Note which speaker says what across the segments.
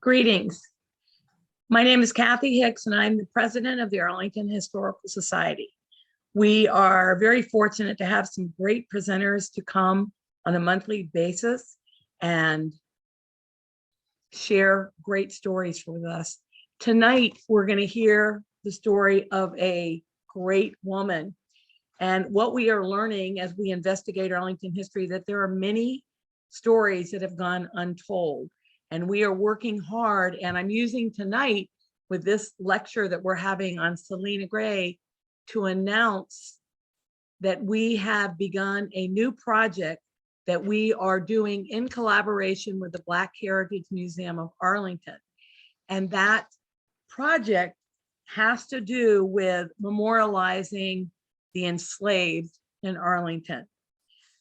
Speaker 1: Greetings. My name is Kathy Hicks, and I'm the president of the Arlington Historical Society. We are very fortunate to have some great presenters to come on a monthly basis and share great stories with us. Tonight, we're going to hear the story of a great woman. And what we are learning as we investigate Arlington history, that there are many stories that have gone untold. And we are working hard, and I'm using tonight with this lecture that we're having on Selina Gray to announce that we have begun a new project that we are doing in collaboration with the Black Heritage Museum of Arlington. And that project has to do with memorializing the enslaved in Arlington.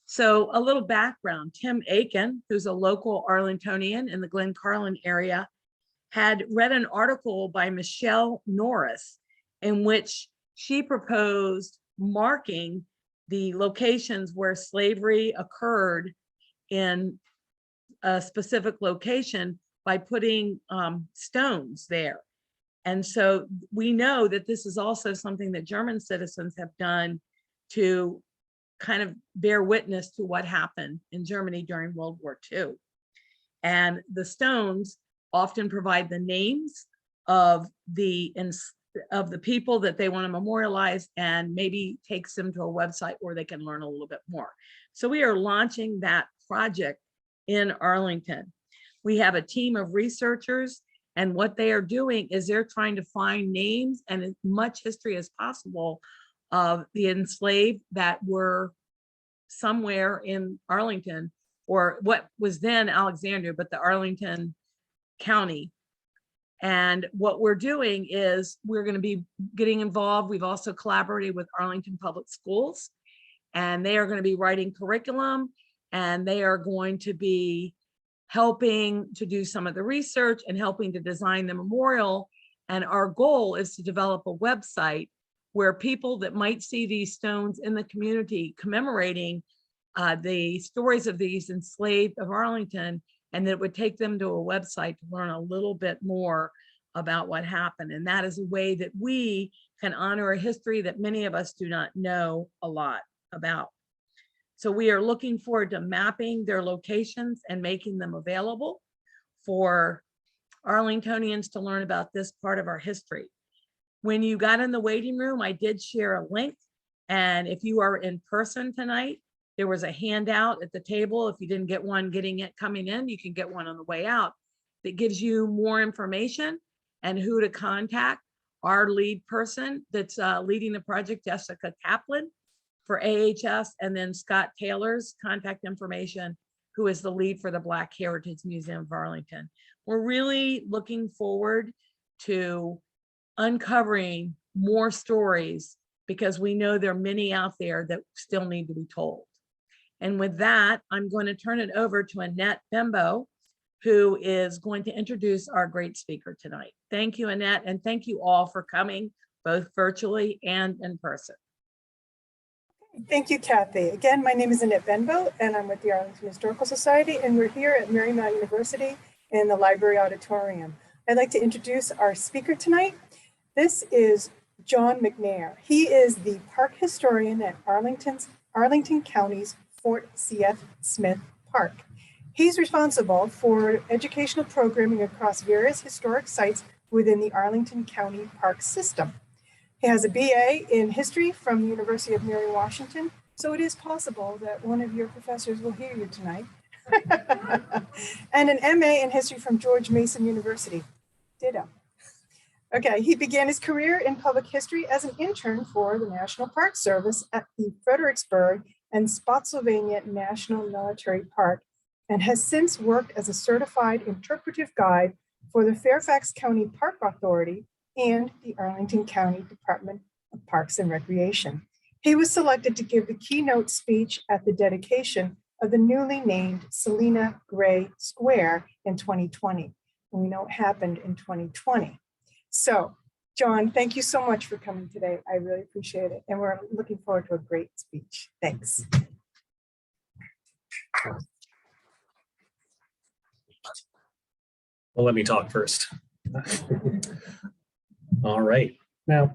Speaker 1: So a little background, Tim Aiken, who's a local Arlingtonian in the Glen Carlin area, had read an article by Michelle Norris in which she proposed marking the locations where slavery occurred in a specific location by putting stones there. And so we know that this is also something that German citizens have done to kind of bear witness to what happened in Germany during World War II. And the stones often provide the names of the people that they want to memorialize, and maybe takes them to a website where they can learn a little bit more. So we are launching that project in Arlington. We have a team of researchers, and what they are doing is they're trying to find names and as much history as possible of the enslaved that were somewhere in Arlington, or what was then Alexandria, but the Arlington County. And what we're doing is we're going to be getting involved. We've also collaborated with Arlington Public Schools, and they are going to be writing curriculum, and they are going to be helping to do some of the research and helping to design the memorial. And our goal is to develop a website where people that might see these stones in the community commemorating the stories of these enslaved of Arlington, and that it would take them to a website to learn a little bit more about what happened. And that is a way that we can honor a history that many of us do not know a lot about. So we are looking forward to mapping their locations and making them available for Arlingtonians to learn about this part of our history. When you got in the waiting room, I did share a link. And if you are in person tonight, there was a handout at the table. If you didn't get one coming in, you can get one on the way out that gives you more information and who to contact. Our lead person that's leading the project, Jessica Kaplan for AHS, and then Scott Taylor's contact information, who is the lead for the Black Heritage Museum of Arlington. We're really looking forward to uncovering more stories because we know there are many out there that still need to be told. And with that, I'm going to turn it over to Annette Bembo, who is going to introduce our great speaker tonight. Thank you, Annette, and thank you all for coming, both virtually and in person.
Speaker 2: Thank you, Kathy. Again, my name is Annette Benbow, and I'm with the Arlington Historical Society, and we're here at Marymount University in the library auditorium. I'd like to introduce our speaker tonight. This is John McNair. He is the park historian at Arlington County's Fort C.F. Smith Park. He's responsible for educational programming across various historic sites within the Arlington County Park system. He has a BA in history from the University of Mary Washington, so it is possible that one of your professors will hear you tonight. And an MA in history from George Mason University. Ditto. Okay, he began his career in public history as an intern for the National Park Service at the Fredericksburg and Spotsylvania National Military Park, and has since worked as a certified interpretive guide for the Fairfax County Park Authority and the Arlington County Department of Parks and Recreation. He was selected to give the keynote speech at the dedication of the newly named Selina Gray Square in 2020. And we know it happened in 2020. So, John, thank you so much for coming today. I really appreciate it. And we're looking forward to a great speech. Thanks.
Speaker 3: Well, let me talk first. All right. Now,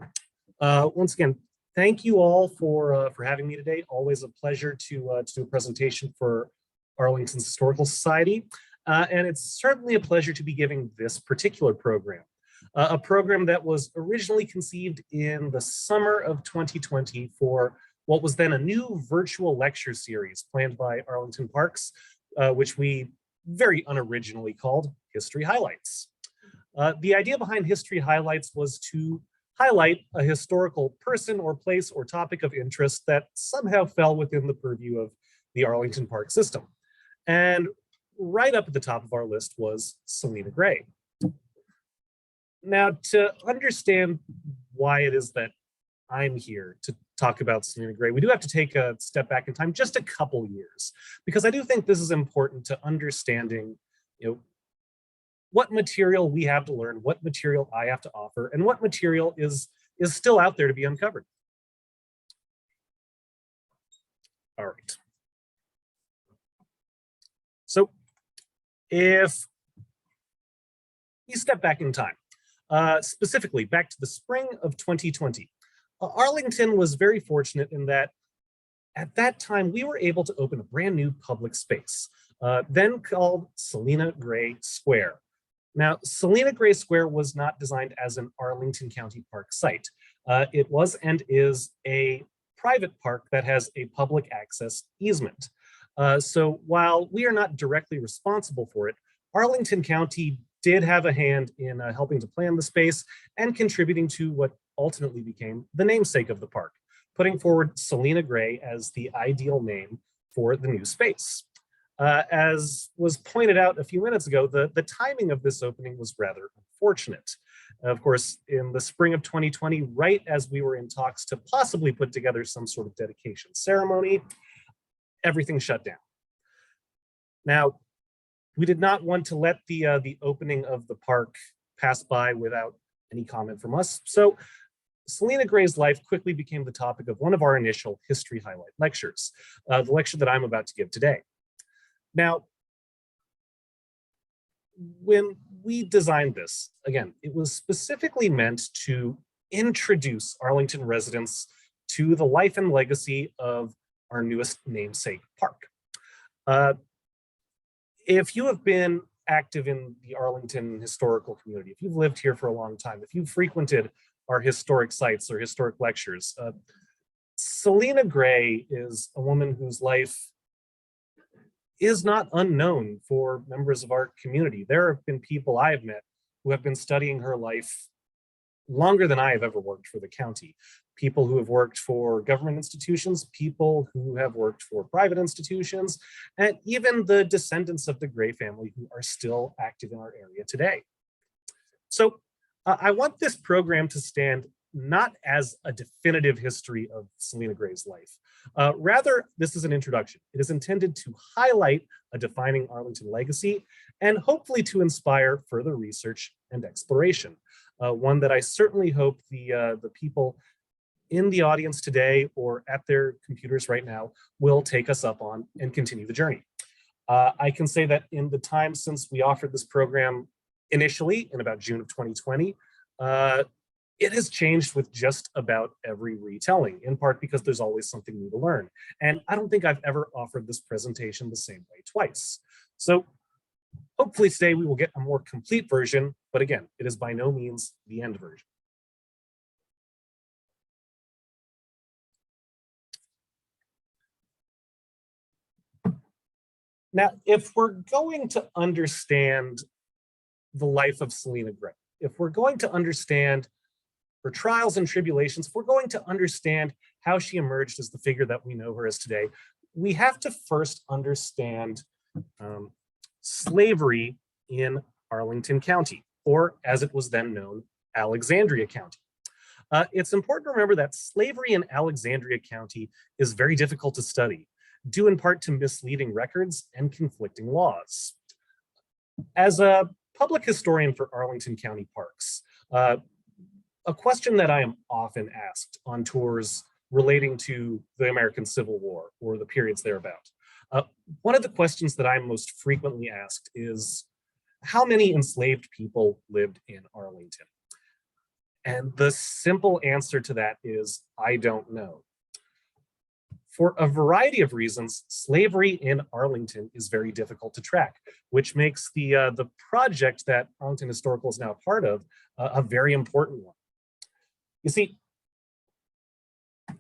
Speaker 3: once again, thank you all for having me today. Always a pleasure to do a presentation for Arlington's Historical Society. And it's certainly a pleasure to be giving this particular program, a program that was originally conceived in the summer of 2020 for what was then a new virtual lecture series planned by Arlington Parks, which we very unoriginally called History Highlights. The idea behind History Highlights was to highlight a historical person or place or topic of interest that somehow fell within the purview of the Arlington Park system. And right up at the top of our list was Selina Gray. Now, to understand why it is that I'm here to talk about Selina Gray, we do have to take a step back in time just a couple years, because I do think this is important to understanding, what material we have to learn, what material I have to offer, and what material is still out there to be uncovered. All right. So if you step back in time, specifically back to the spring of 2020, Arlington was very fortunate in that at that time we were able to open a brand new public space, then called Selina Gray Square. Now, Selina Gray Square was not designed as an Arlington County Park site. It was and is a private park that has a public access easement. So while we are not directly responsible for it, Arlington County did have a hand in helping to plan the space and contributing to what ultimately became the namesake of the park, putting forward Selina Gray as the ideal name for the new space. As was pointed out a few minutes ago, the timing of this opening was rather unfortunate. Of course, in the spring of 2020, right as we were in talks to possibly put together some sort of dedication ceremony, everything shut down. Now, we did not want to let the opening of the park pass by without any comment from us. So Selina Gray's life quickly became the topic of one of our initial History Highlight lectures, the lecture that I'm about to give today. Now, when we designed this, again, it was specifically meant to introduce Arlington residents to the life and legacy of our newest namesake park. If you have been active in the Arlington historical community, if you've lived here for a long time, if you've frequented our historic sites or historic lectures, Selina Gray is a woman whose life is not unknown for members of our community. There have been people I have met who have been studying her life longer than I have ever worked for the county. People who have worked for government institutions, people who have worked for private institutions, and even the descendants of the Gray family who are still active in our area today. So I want this program to stand not as a definitive history of Selina Gray's life. Rather, this is an introduction. It is intended to highlight a defining Arlington legacy and hopefully to inspire further research and exploration. One that I certainly hope the people in the audience today or at their computers right now will take us up on and continue the journey. I can say that in the time since we offered this program initially in about June of 2020, it has changed with just about every retelling, in part because there's always something new to learn. And I don't think I've ever offered this presentation the same way twice. So hopefully today we will get a more complete version, but again, it is by no means the end version. Now, if we're going to understand the life of Selina Gray, if we're going to understand her trials and tribulations, if we're going to understand how she emerged as the figure that we know her as today, we have to first understand slavery in Arlington County, or as it was then known, Alexandria County. It's important to remember that slavery in Alexandria County is very difficult to study, due in part to misleading records and conflicting laws. As a public historian for Arlington County Parks, a question that I am often asked on tours relating to the American Civil War or the periods thereabout. One of the questions that I'm most frequently asked is, how many enslaved people lived in Arlington? And the simple answer to that is, I don't know. For a variety of reasons, slavery in Arlington is very difficult to track, which makes the project that Arlington Historical is now a part of a very important one. You see,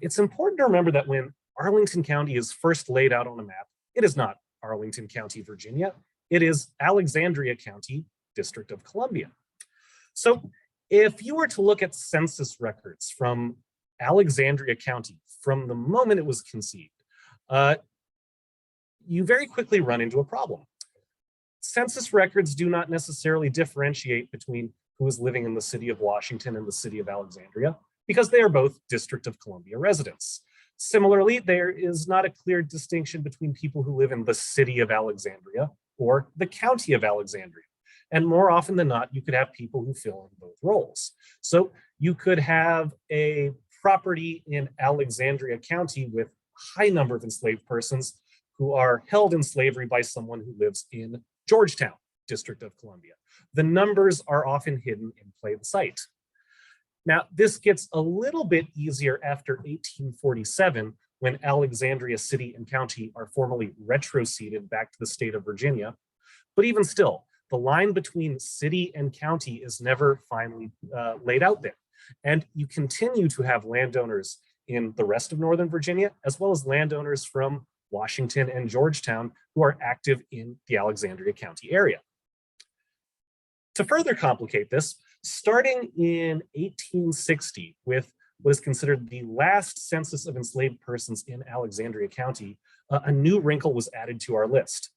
Speaker 3: it's important to remember that when Arlington County is first laid out on a map, it is not Arlington County, Virginia. It is Alexandria County, District of Columbia. So if you were to look at census records from Alexandria County from the moment it was conceived, you very quickly run into a problem. Census records do not necessarily differentiate between who is living in the city of Washington and the city of Alexandria, because they are both District of Columbia residents. Similarly, there is not a clear distinction between people who live in the city of Alexandria or the county of Alexandria. And more often than not, you could have people who fill in both roles. So you could have a property in Alexandria County with a high number of enslaved persons who are held in slavery by someone who lives in Georgetown, District of Columbia. The numbers are often hidden in plain sight. Now, this gets a little bit easier after 1847, when Alexandria City and County are formally retroceded back to the state of Virginia. But even still, the line between city and county is never finally laid out there. And you continue to have landowners in the rest of Northern Virginia, as well as landowners from Washington and Georgetown who are active in the Alexandria County area. To further complicate this, starting in 1860 with what is considered the last census of enslaved persons in Alexandria County, a new wrinkle was added to our list.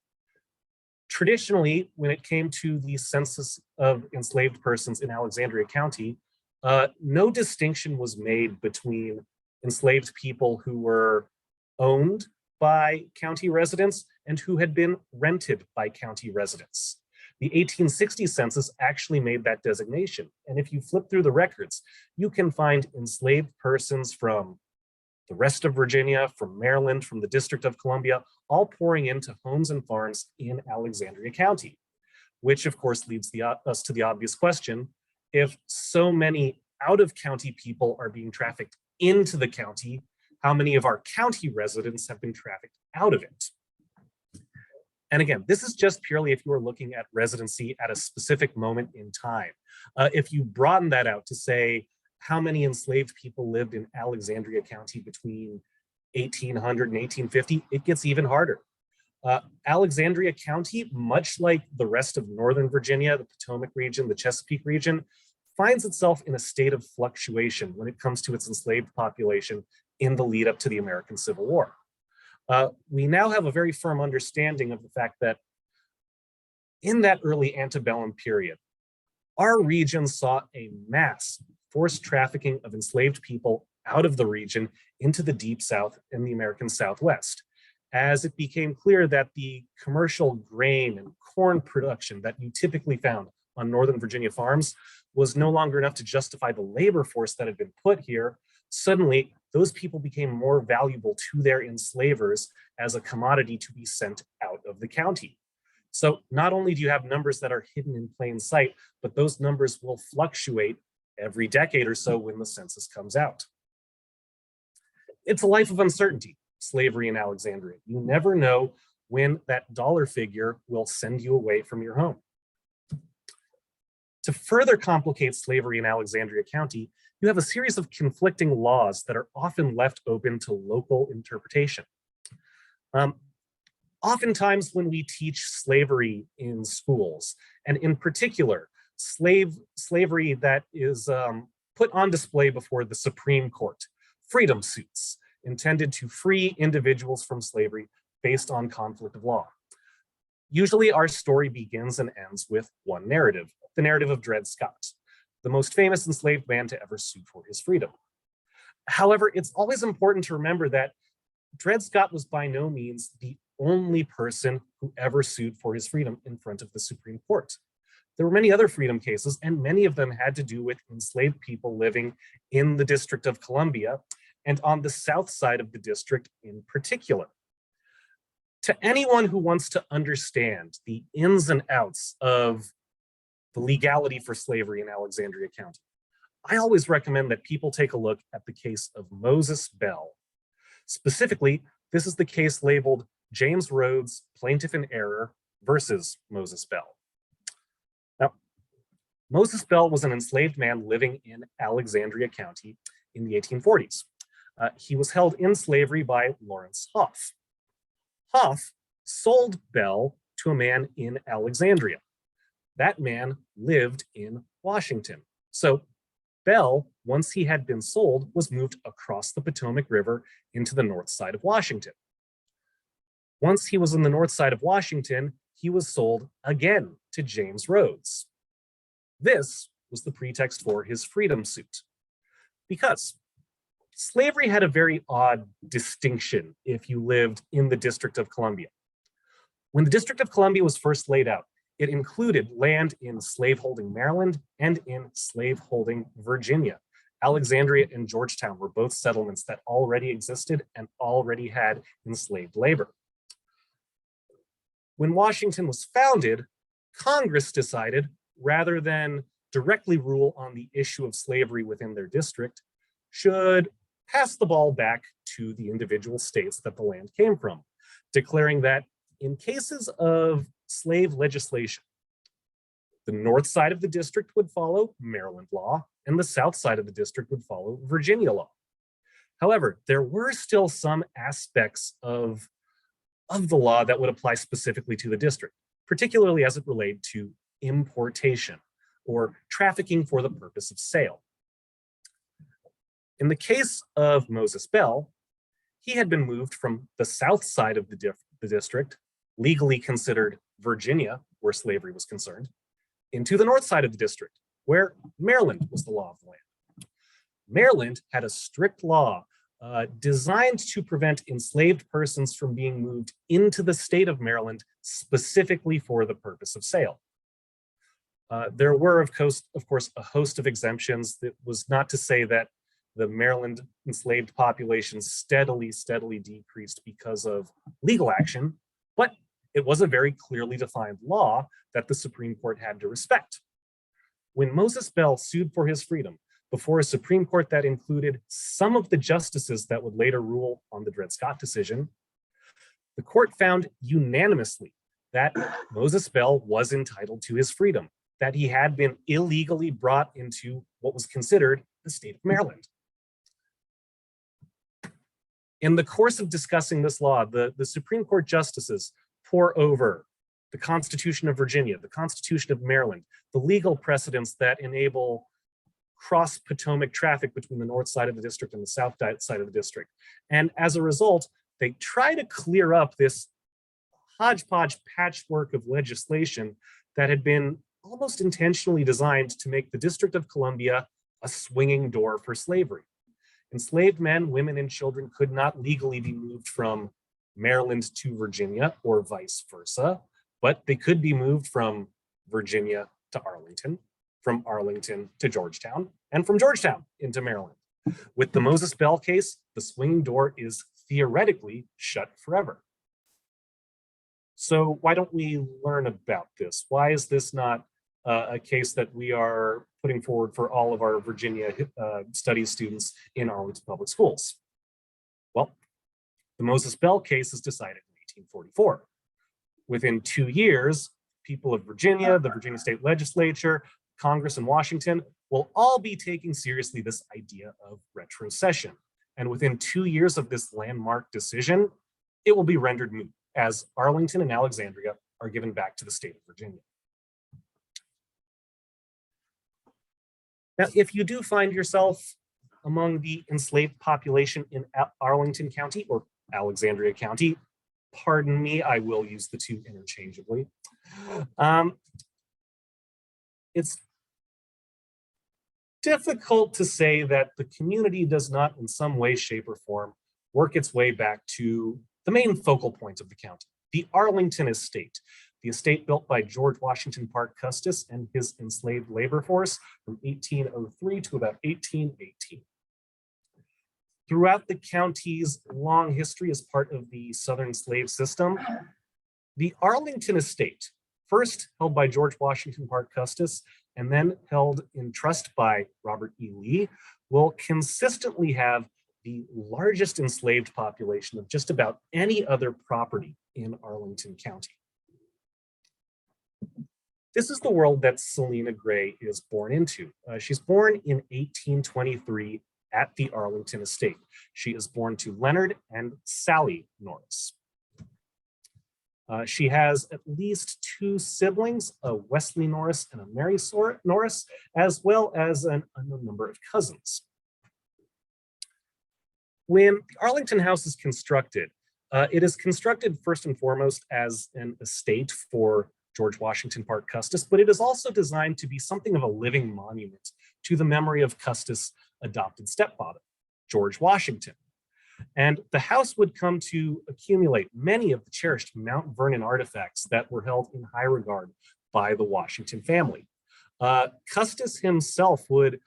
Speaker 3: Traditionally, when it came to the census of enslaved persons in Alexandria County, no distinction was made between enslaved people who were owned by county residents and who had been rented by county residents. The 1860 census actually made that designation. And if you flip through the records, you can find enslaved persons from the rest of Virginia, from Maryland, from the District of Columbia, all pouring into homes and farms in Alexandria County, which of course leads us to the obvious question: if so many out-of-county people are being trafficked into the county, how many of our county residents have been trafficked out of it? And again, this is just purely if you are looking at residency at a specific moment in time. If you broaden that out to say how many enslaved people lived in Alexandria County between 1800 and 1850, it gets even harder. Alexandria County, much like the rest of Northern Virginia, the Potomac region, the Chesapeake region, finds itself in a state of fluctuation when it comes to its enslaved population in the lead up to the American Civil War. We now have a very firm understanding of the fact that in that early antebellum period, our region saw a mass forced trafficking of enslaved people out of the region into the Deep South and the American Southwest, as it became clear that the commercial grain and corn production that you typically found on Northern Virginia farms was no longer enough to justify the labor force that had been put here. Suddenly, those people became more valuable to their enslavers as a commodity to be sent out of the county. So not only do you have numbers that are hidden in plain sight, but those numbers will fluctuate every decade or so when the census comes out. It's a life of uncertainty, slavery in Alexandria. You never know when that dollar figure will send you away from your home. To further complicate slavery in Alexandria County, you have a series of conflicting laws that are often left open to local interpretation. Oftentimes when we teach slavery in schools, and in particular, slavery that is put on display before the Supreme Court, freedom suits intended to free individuals from slavery based on conflict of law. Usually our story begins and ends with one narrative, the narrative of Dred Scott, the most famous enslaved man to ever sue for his freedom. However, it's always important to remember that Dred Scott was by no means the only person who ever sued for his freedom in front of the Supreme Court. There were many other freedom cases, and many of them had to do with enslaved people living in the District of Columbia and on the south side of the district in particular. To anyone who wants to understand the ins and outs of the legality for slavery in Alexandria County, I always recommend that people take a look at the case of Moses Bell. Specifically, this is the case labeled James Rhodes, Plaintiff in Error versus Moses Bell. Now, Moses Bell was an enslaved man living in Alexandria County in the 1840s. He was held in slavery by Lawrence Hoff. Hoff sold Bell to a man in Alexandria. That man lived in Washington. So Bell, once he had been sold, was moved across the Potomac River into the north side of Washington. Once he was in the north side of Washington, he was sold again to James Rhodes. This was the pretext for his freedom suit, because slavery had a very odd distinction if you lived in the District of Columbia. When the District of Columbia was first laid out, it included land in slaveholding Maryland and in slaveholding Virginia. Alexandria and Georgetown were both settlements that already existed and already had enslaved labor. When Washington was founded, Congress decided, rather than directly rule on the issue of slavery within their district, should pass the ball back to the individual states that the land came from, declaring that in cases of slave legislation, the north side of the district would follow Maryland law, and the south side of the district would follow Virginia law. However, there were still some aspects of the law that would apply specifically to the district, particularly as it related to importation or trafficking for the purpose of sale. In the case of Moses Bell, he had been moved from the south side of the district, legally considered Virginia, where slavery was concerned, into the north side of the district, where Maryland was the law of the land. Maryland had a strict law designed to prevent enslaved persons from being moved into the state of Maryland specifically for the purpose of sale. There were, of course, a host of exemptions. That was not to say that the Maryland enslaved population steadily decreased because of legal action, but it was a very clearly defined law that the Supreme Court had to respect. When Moses Bell sued for his freedom before a Supreme Court that included some of the justices that would later rule on the Dred Scott decision, the court found unanimously that Moses Bell was entitled to his freedom, that he had been illegally brought into what was considered the state of Maryland. In the course of discussing this law, the Supreme Court justices pore over the Constitution of Virginia, the Constitution of Maryland, the legal precedents that enable cross-Potomac traffic between the north side of the district and the south side of the district. And as a result, they try to clear up this hodgepodge patchwork of legislation that had been almost intentionally designed to make the District of Columbia a swinging door for slavery. Enslaved men, women, and children could not legally be moved from Maryland to Virginia or vice versa, but they could be moved from Virginia to Arlington, from Arlington to Georgetown, and from Georgetown into Maryland. With the Moses Bell case, the swinging door is theoretically shut forever. So why don't we learn about this? Why is this not a case that we are putting forward for all of our Virginia studies students in Arlington Public Schools? Well, the Moses Bell case is decided in 1844. Within 2 years, people of Virginia, the Virginia State Legislature, Congress in Washington will all be taking seriously this idea of retrocession. And within 2 years of this landmark decision, it will be rendered moot, as Arlington and Alexandria are given back to the state of Virginia. Now, if you do find yourself among the enslaved population in Arlington County or Alexandria County, pardon me, I will use the two interchangeably. It's difficult to say that the community does not in some way, shape, or form work its way back to the main focal point of the county, the Arlington estate, the estate built by George Washington Parke Custis and his enslaved labor force from 1803 to about 1818. Throughout the county's long history as part of the Southern slave system, the Arlington estate, first held by George Washington Parke Custis and then held in trust by Robert E. Lee, will consistently have the largest enslaved population of just about any other property in Arlington County. This is the world that Selina Gray is born into. She's born in 1823 at the Arlington estate. She is born to Leonard and Sally Norris. She has at least 2 siblings, a Wesley Norris and a Mary Norris, as well as an unknown number of cousins. When the Arlington house is constructed, it is constructed first and foremost as an estate for George Washington Parke Custis, but it is also designed to be something of a living monument to the memory of Custis' adopted stepfather, George Washington. And the house would come to accumulate many of the cherished Mount Vernon artifacts that were held in high regard by the Washington family. Custis himself would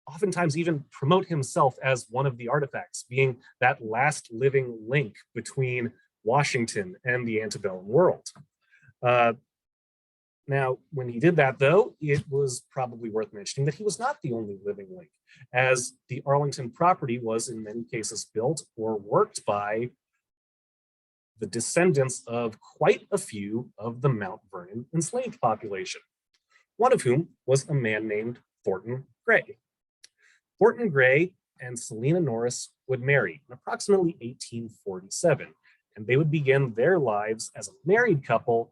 Speaker 3: oftentimes even promote himself as one of the artifacts, being that last living link between Washington and the antebellum world. Now, when he did that, though, it was probably worth mentioning that he was not the only living link, as the Arlington property was in many cases built or worked by the descendants of quite a few of the Mount Vernon enslaved population, one of whom was a man named Thornton Gray. Thornton Gray and Selina Norris would marry in approximately 1847, and they would begin their lives as a married couple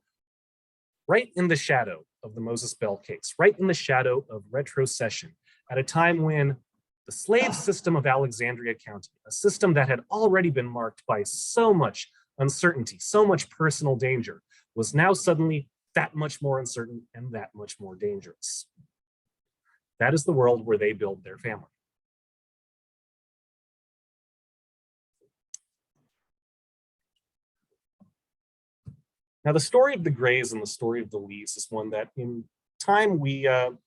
Speaker 3: right in the shadow of the Moses Bell case, right in the shadow of retrocession, at a time when the slave system of Alexandria County, a system that had already been marked by so much uncertainty, so much personal danger, was now suddenly that much more uncertain and that much more dangerous. That is the world where they build their family. Now, the story of the Grays and the story of the Lees is one that in time we have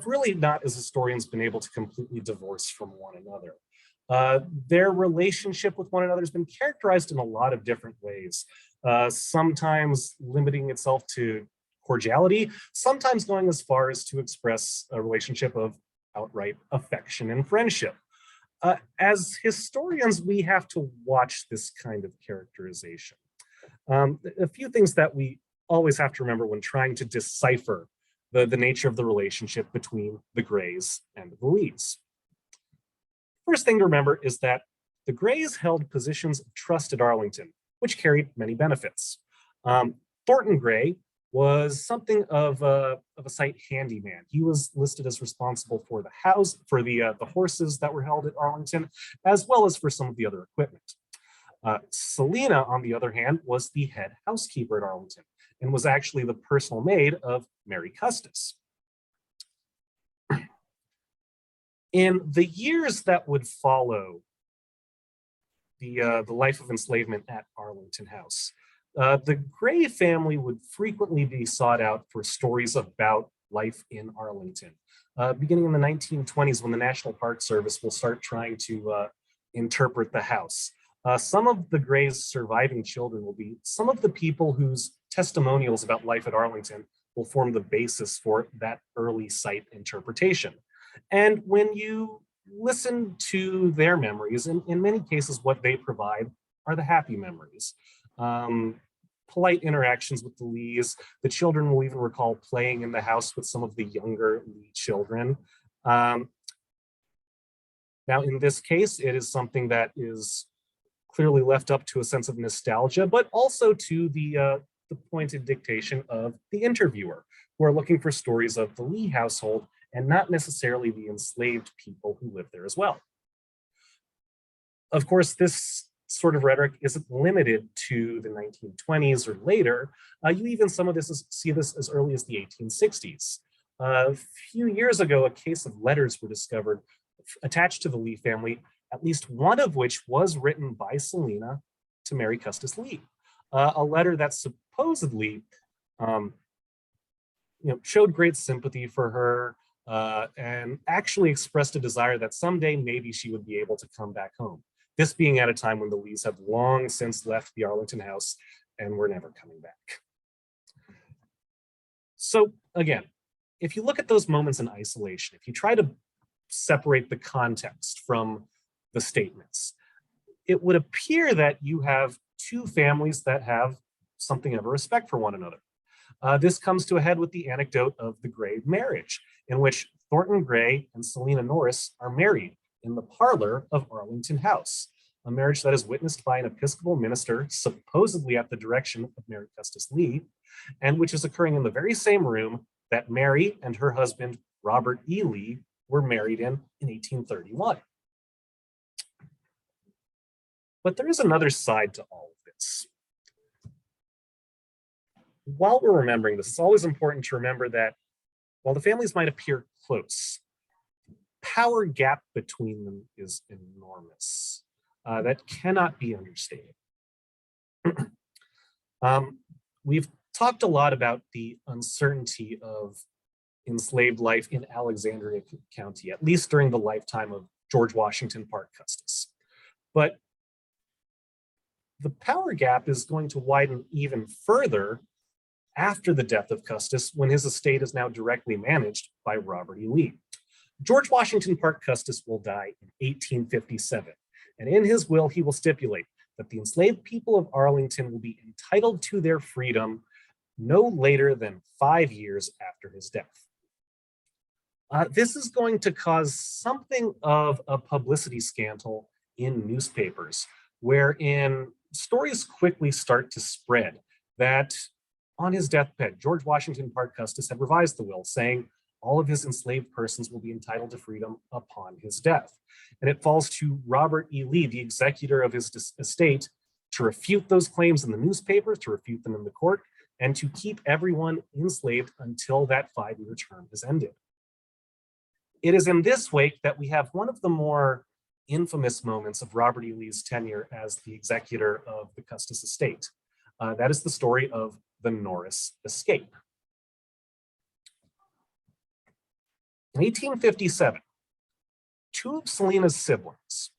Speaker 3: really not, as historians, been able to completely divorce from one another. Their relationship with one another has been characterized in a lot of different ways, sometimes limiting itself to cordiality, sometimes going as far as to express a relationship of outright affection and friendship. As historians, we have to watch this kind of characterization. A few things that we always have to remember when trying to decipher the nature of the relationship between the Grays and the Lees. First thing to remember is that the Grays held positions of trust at Arlington, which carried many benefits. Thornton Gray was something of a site handyman. He was listed as responsible for the house, for the horses that were held at Arlington, as well as for some of the other equipment. Selina, on the other hand, was the head housekeeper at Arlington and was actually the personal maid of Mary Custis. In the years that would follow the life of enslavement at Arlington House, the Gray family would frequently be sought out for stories about life in Arlington. Beginning in the 1920s, when the National Park Service will start trying to interpret the house. Some of the Gray's surviving children will be some of the people whose testimonials about life at Arlington will form the basis for that early site interpretation. And when you listen to their memories, in many cases, what they provide are the happy memories. Polite interactions with the Lees. The children will even recall playing in the house with some of the younger Lee children. Now, in this case, it is something that is clearly left up to a sense of nostalgia, but also to the pointed dictation of the interviewer, who are looking for stories of the Lee household and not necessarily the enslaved people who live there as well. Of course, this sort of rhetoric isn't limited to the 1920s or later. You even see this as early as the 1860s. A few years ago, a case of letters were discovered attached to the Lee family, at least one of which was written by Selina to Mary Custis Lee. A letter that supposedly showed great sympathy for her, and actually expressed a desire that someday maybe she would be able to come back home. This being at a time when the Lees have long since left the Arlington house and were never coming back. So again, if you look at those moments in isolation, if you try to separate the context from the statements, it would appear that you have two families that have something of a respect for one another. This comes to a head with the anecdote of the Gray marriage, in which Thornton Gray and Selina Norris are married in the parlor of Arlington House, a marriage that is witnessed by an Episcopal minister, supposedly at the direction of Mary Custis Lee, and which is occurring in the very same room that Mary and her husband, Robert E. Lee, were married in 1831. But there is another side to all of this. While we're remembering this, it's always important to remember that while the families might appear close, power gap between them is enormous. That cannot be understated. We've talked a lot about the uncertainty of enslaved life in Alexandria County, at least during the lifetime of George Washington Parke Custis. But the power gap is going to widen even further after the death of Custis, when his estate is now directly managed by Robert E. Lee. George Washington Parke Custis will die in 1857, and in his will, he will stipulate that the enslaved people of Arlington will be entitled to their freedom no later than 5 years after his death. This is going to cause something of a publicity scandal in newspapers, wherein stories quickly start to spread that on his deathbed, George Washington Parke Custis had revised the will, saying all of his enslaved persons will be entitled to freedom upon his death. And it falls to Robert E. Lee, the executor of his estate, to refute those claims in the newspapers, to refute them in the court, and to keep everyone enslaved until that 5-year term is ended. It is in this wake that we have one of the more infamous moments of Robert E. Lee's tenure as the executor of the Custis estate. That is the story of the Norris escape. In 1857, two of Selina's siblings,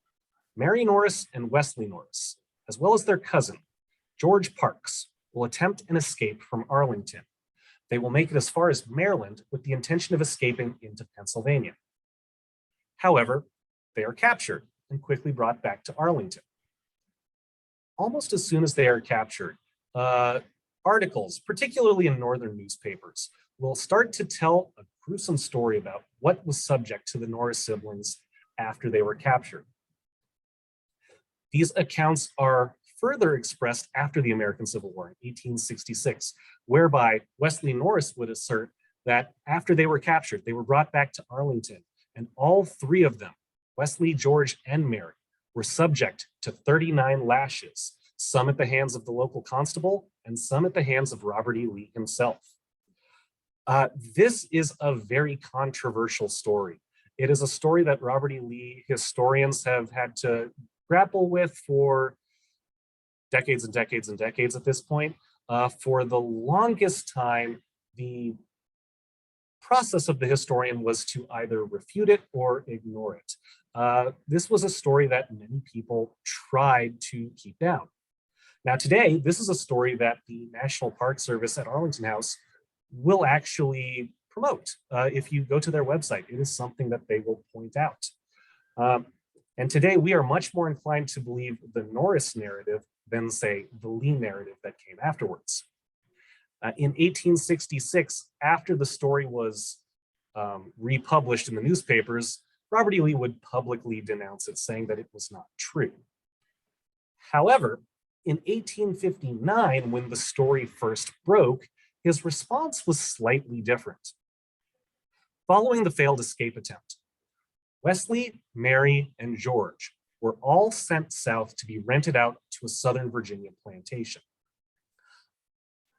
Speaker 3: Mary Norris and Wesley Norris, as well as their cousin, George Parks, will attempt an escape from Arlington. They will make it as far as Maryland with the intention of escaping into Pennsylvania. However, they are captured and quickly brought back to Arlington. Almost as soon as they are captured, articles, particularly in northern newspapers, will start to tell a gruesome story about what was subject to the Norris siblings after they were captured. These accounts are further expressed after the American Civil War in 1866, whereby Wesley Norris would assert that after they were captured, they were brought back to Arlington, and all three of them, Wesley, George, and Mary, were subject to 39 lashes, some at the hands of the local constable and some at the hands of Robert E. Lee himself. This is a very controversial story. It is a story that Robert E. Lee historians have had to grapple with for decades and decades and decades at this point. For the longest time, the process of the historian was to either refute it or ignore it. This was a story that many people tried to keep down. Now today, this is a story that the National Park Service at Arlington House will actually promote. If you go to their website, it is something that they will point out. And today we are much more inclined to believe the Norris narrative than, say, the Lee narrative that came afterwards. In 1866, after the story was republished in the newspapers, Robert E. Lee would publicly denounce it, saying that it was not true. However, in 1859, when the story first broke, his response was slightly different. Following the failed escape attempt, Wesley, Mary, and George were all sent south to be rented out to a Southern Virginia plantation.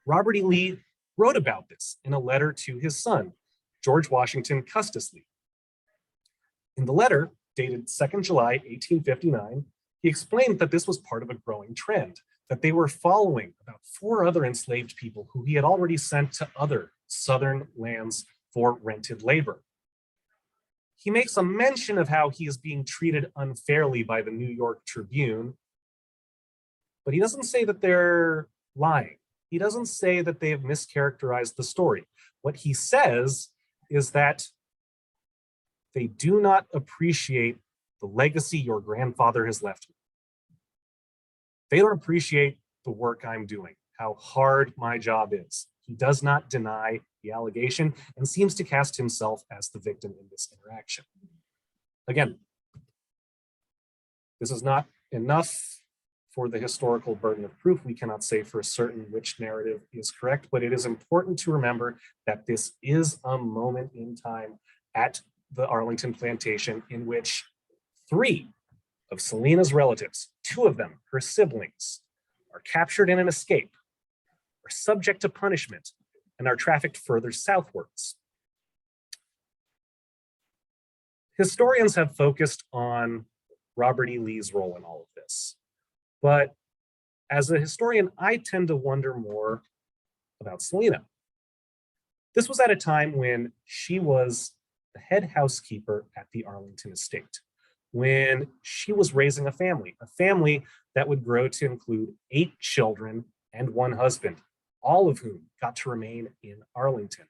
Speaker 3: Robert E. Lee wrote about this in a letter to his son, George Washington Custis Lee. In the letter, dated 2nd July, 1859, he explained that this was part of a growing trend, that they were following about 4 other enslaved people who he had already sent to other Southern lands for rented labor. He makes a mention of how he is being treated unfairly by the New York Tribune, but he doesn't say that they're lying. He doesn't say that they have mischaracterized the story. What he says is that they do not appreciate the legacy your grandfather has left me. They don't appreciate the work I'm doing, how hard my job is. He does not deny the allegation and seems to cast himself as the victim in this interaction. Again, this is not enough for the historical burden of proof. We cannot say for certain which narrative is correct, but it is important to remember that this is a moment in time at the Arlington plantation in which 3 of Selina's relatives, 2 of them, her siblings, are captured in an escape, are subject to punishment, and are trafficked further southwards. Historians have focused on Robert E. Lee's role in all of this. But as a historian, I tend to wonder more about Selina. This was at a time when she was the head housekeeper at the Arlington estate, when she was raising a family that would grow to include 8 children and 1 husband, all of whom got to remain in Arlington.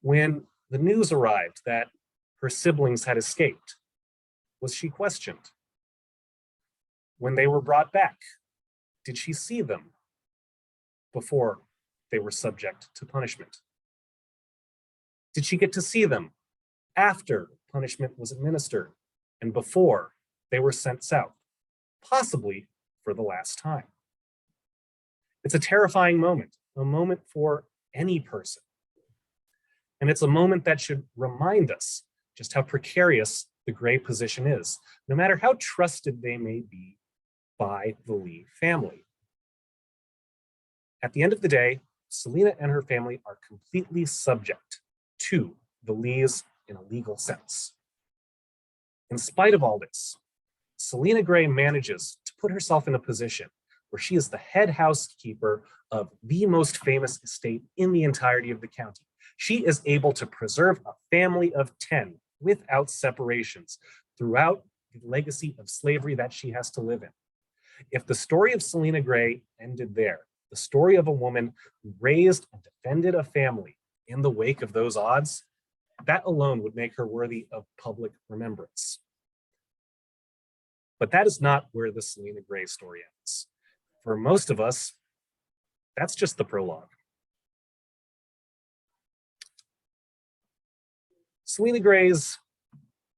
Speaker 3: When the news arrived that her siblings had escaped, was she questioned? When they were brought back, did she see them before they were subject to punishment? Did she get to see them after punishment was administered and before they were sent south, possibly for the last time? It's a terrifying moment, a moment for any person. And it's a moment that should remind us just how precarious the Gray position is, no matter how trusted they may be by the Lee family. At the end of the day, Selina and her family are completely subject to the Lees in a legal sense. In spite of all this, Selina Gray manages to put herself in a position where she is the head housekeeper of the most famous estate in the entirety of the county. She is able to preserve a family of 10 without separations throughout the legacy of slavery that she has to live in. If the story of Selina Gray ended there, the story of a woman who raised and defended a family in the wake of those odds, that alone would make her worthy of public remembrance. But that is not where the Selina Gray story ends. For most of us, that's just the prologue. Selina Gray's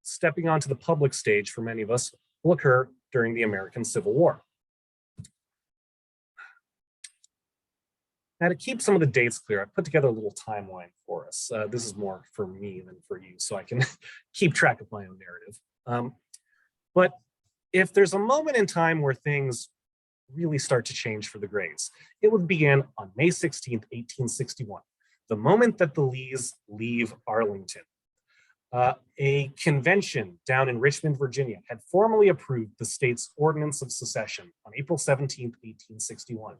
Speaker 3: stepping onto the public stage for many of us will occur during the American Civil War. Now, to keep some of the dates clear, I've put together a little timeline for us. This is more for me than for you, so I can keep track of my own narrative. But if there's a moment in time where things really start to change for the Grays, it would begin on May 16th, 1861, the moment that the Lees leave Arlington. A convention down in Richmond, Virginia, had formally approved the state's Ordinance of Secession on April 17th, 1861.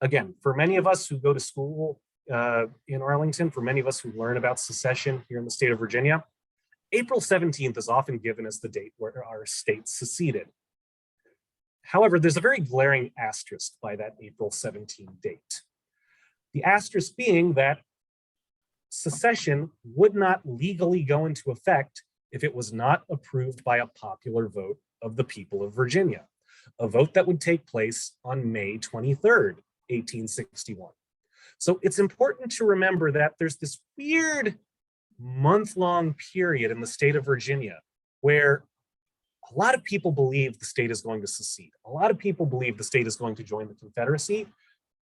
Speaker 3: Again, for many of us who go to school in Arlington, for many of us who learn about secession here in the state of Virginia, April 17th is often given as the date where our state seceded. However, there's a very glaring asterisk by that April 17 date. The asterisk being that secession would not legally go into effect if it was not approved by a popular vote of the people of Virginia, a vote that would take place on May 23rd, 1861. So it's important to remember that there's this weird month-long period in the state of Virginia where a lot of people believe the state is going to secede. A lot of people believe the state is going to join the Confederacy,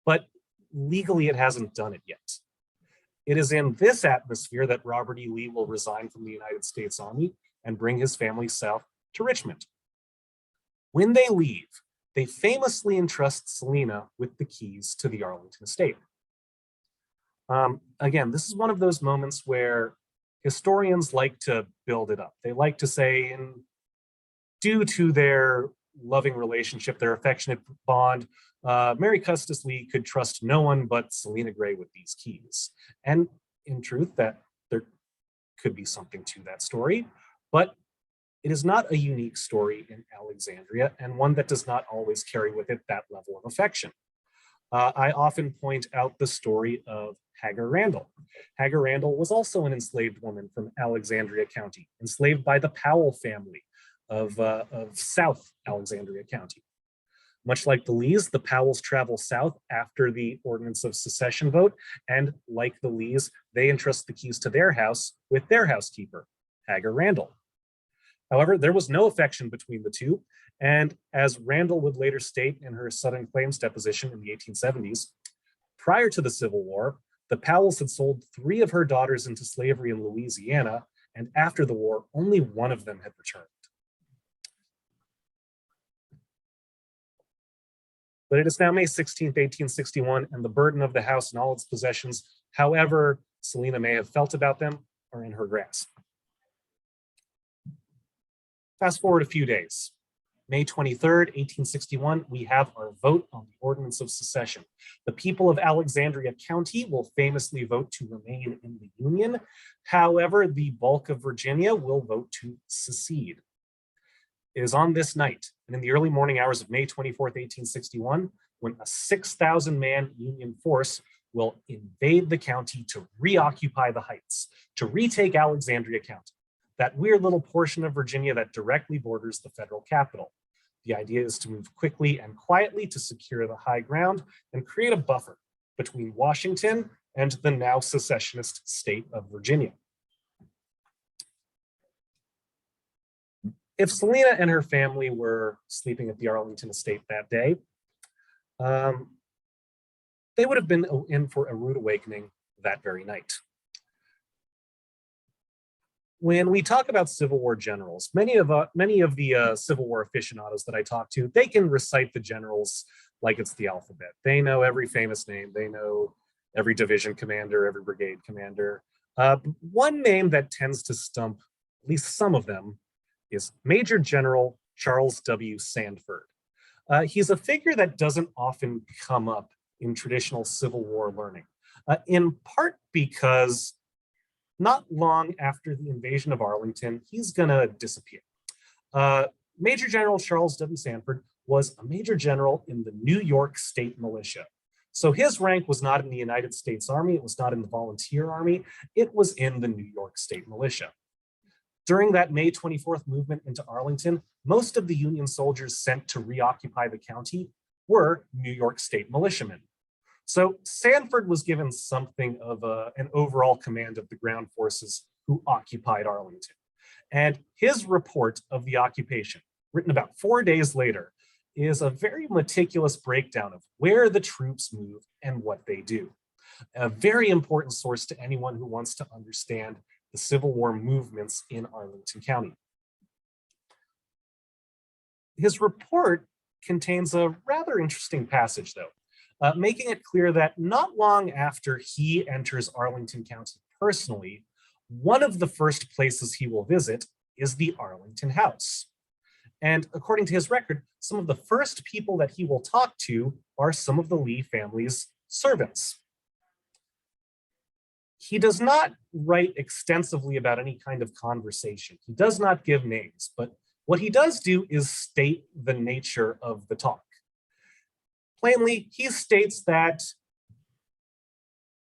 Speaker 3: but legally it hasn't done it yet. It is in this atmosphere that Robert E. Lee will resign from the United States Army and bring his family south to Richmond. When they leave, they famously entrust Selina with the keys to the Arlington estate. Again, this is one of those moments where historians like to build it up. They like to say, due to their loving relationship, their affectionate bond, Mary Custis Lee could trust no one but Selina Gray with these keys. And in truth, that there could be something to that story, but it is not a unique story in Alexandria, and one that does not always carry with it that level of affection. I often point out the story of Hagar Randall. Hagar Randall was also an enslaved woman from Alexandria County, enslaved by the Powell family of South Alexandria County. Much like the Lees, the Powells travel south after the Ordinance of Secession vote, and like the Lees, they entrust the keys to their house with their housekeeper, Hagar Randall. However, there was no affection between the two, and as Randall would later state in her Southern Claims deposition in the 1870s, prior to the Civil War, the Powells had sold 3 of her daughters into slavery in Louisiana, and after the war, only one of them had returned. But it is now May 16th, 1861, and the burden of the house and all its possessions, however Selina may have felt about them, are in her grasp. Fast forward a few days. May 23rd, 1861, we have our vote on the Ordinance of Secession. The people of Alexandria County will famously vote to remain in the Union. However, the bulk of Virginia will vote to secede. It is on this night, and in the early morning hours of May 24th, 1861, when a 6,000-man Union force will invade the county to reoccupy the Heights, to retake Alexandria County, that weird little portion of Virginia that directly borders the federal capital. The idea is to move quickly and quietly to secure the high ground and create a buffer between Washington and the now secessionist state of Virginia. If Selina and her family were sleeping at the Arlington estate that day, they would have been in for a rude awakening that very night. When we talk about Civil War generals, many of the Civil War aficionados that I talk to, they can recite the generals like it's the alphabet. They know every famous name. They know every division commander, every brigade commander. One name that tends to stump at least some of them is Major General Charles W. Sanford. He's a figure that doesn't often come up in traditional Civil War learning, in part because not long after the invasion of Arlington, he's gonna disappear. Major General Charles W. Sanford was a major general in the New York State Militia. So his rank was not in the United States Army, it was not in the Volunteer Army, it was in the New York State Militia. During that May 24th movement into Arlington, most of the Union soldiers sent to reoccupy the county were New York State militiamen. So Sanford was given something of an overall command of the ground forces who occupied Arlington. And his report of the occupation, written about 4 days later, is a very meticulous breakdown of where the troops move and what they do. A very important source to anyone who wants to understand the Civil War movements in Arlington County. His report contains a rather interesting passage, though, making it clear that not long after he enters Arlington County personally, one of the first places he will visit is the Arlington House. And according to his record, some of the first people that he will talk to are some of the Lee family's servants. He does not write extensively about any kind of conversation. He does not give names, but what he does do is state the nature of the talk. Plainly, he states that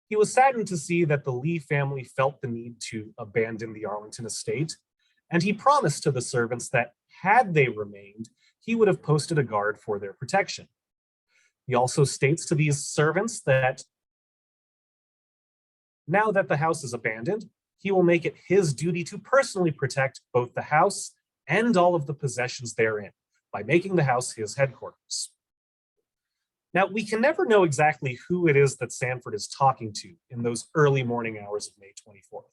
Speaker 3: he was saddened to see that the Lee family felt the need to abandon the Arlington estate, and he promised to the servants that had they remained, he would have posted a guard for their protection. He also states to these servants that now that the house is abandoned, he will make it his duty to personally protect both the house and all of the possessions therein by making the house his headquarters. Now, we can never know exactly who it is that Sanford is talking to in those early morning hours of May 24th.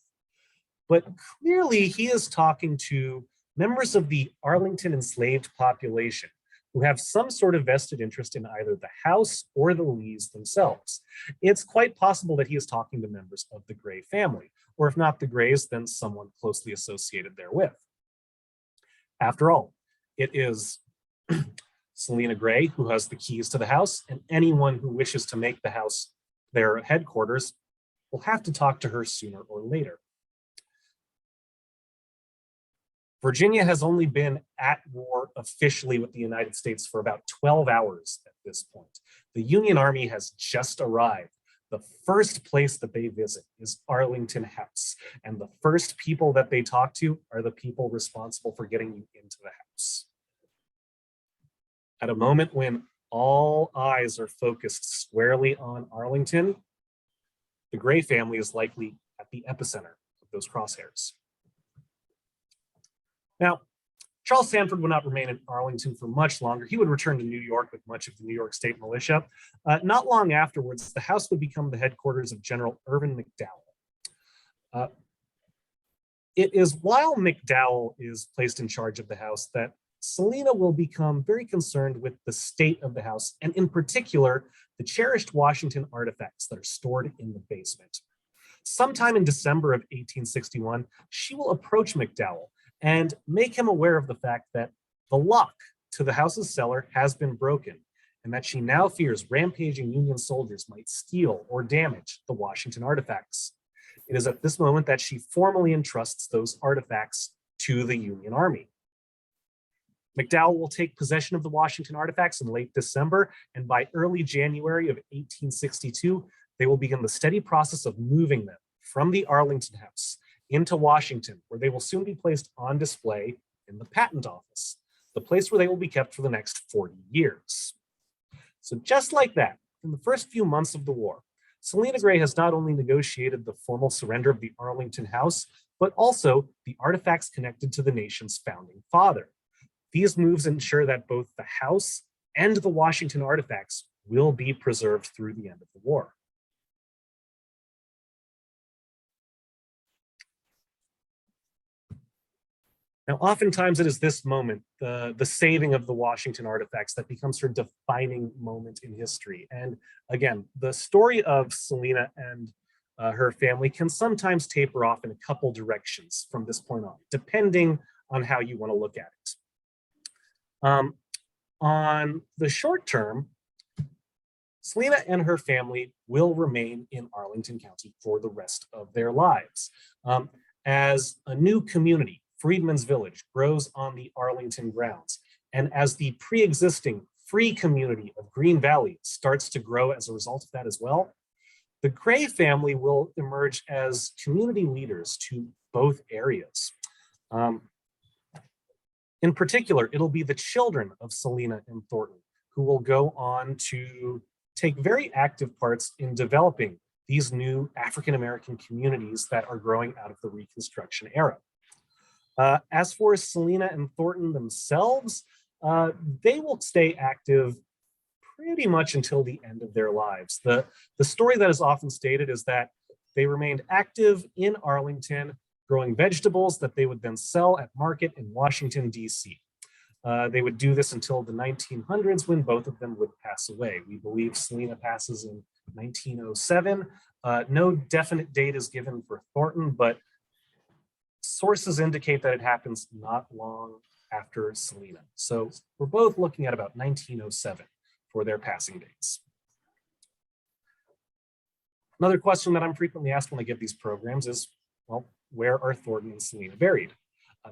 Speaker 3: But clearly he is talking to members of the Arlington enslaved population who have some sort of vested interest in either the house or the Lees themselves. It's quite possible that he is talking to members of the Gray family, or if not the Grays, then someone closely associated therewith. After all, it is Selina Gray who has the keys to the house, and anyone who wishes to make the house their headquarters will have to talk to her sooner or later. Virginia has only been at war officially with the United States for about 12 hours at this point. The Union Army has just arrived. The first place that they visit is Arlington House, and the first people that they talk to are the people responsible for getting you into the house. At a moment when all eyes are focused squarely on Arlington, the Gray family is likely at the epicenter of those crosshairs. Now, Charles Sanford would not remain in Arlington for much longer. He would return to New York with much of the New York State militia. Not long afterwards, the house would become the headquarters of General Irvin McDowell. It is while McDowell is placed in charge of the house that Selina will become very concerned with the state of the house, and in particular, the cherished Washington artifacts that are stored in the basement. Sometime in December of 1861, she will approach McDowell and make him aware of the fact that the lock to the house's cellar has been broken, and that she now fears rampaging Union soldiers might steal or damage the Washington artifacts. It is at this moment that she formally entrusts those artifacts to the Union Army. McDowell will take possession of the Washington artifacts in late December, and by early January of 1862, they will begin the steady process of moving them from the Arlington House into Washington, where they will soon be placed on display in the Patent Office, the place where they will be kept for the next 40 years. So just like that, in the first few months of the war, Selina Gray has not only negotiated the formal surrender of the Arlington House, but also the artifacts connected to the nation's founding father. These moves ensure that both the House and the Washington artifacts will be preserved through the end of the war. Now, oftentimes it is this moment, the saving of the Washington artifacts, that becomes her defining moment in history. And again, the story of Selina and her family can sometimes taper off in a couple directions from this point on, depending on how you want to look at it. On the short term, Selina and her family will remain in Arlington County for the rest of their lives. As a new community, Freedman's Village, grows on the Arlington grounds, and as the pre-existing free community of Green Valley starts to grow as a result of that as well, the Gray family will emerge as community leaders to both areas. In particular, it'll be the children of Selina and Thornton who will go on to take very active parts in developing these new African-American communities that are growing out of the Reconstruction era. As for Selina and Thornton themselves, they will stay active pretty much until the end of their lives. The story that is often stated is that they remained active in Arlington, growing vegetables that they would then sell at market in Washington, D.C. They would do this until the 1900s, when both of them would pass away. We believe Selina passes in 1907. No definite date is given for Thornton, but sources indicate that it happens not long after Selina. So we're both looking at about 1907 for their passing dates. Another question that I'm frequently asked when I give these programs is, well, where are Thornton and Selina buried?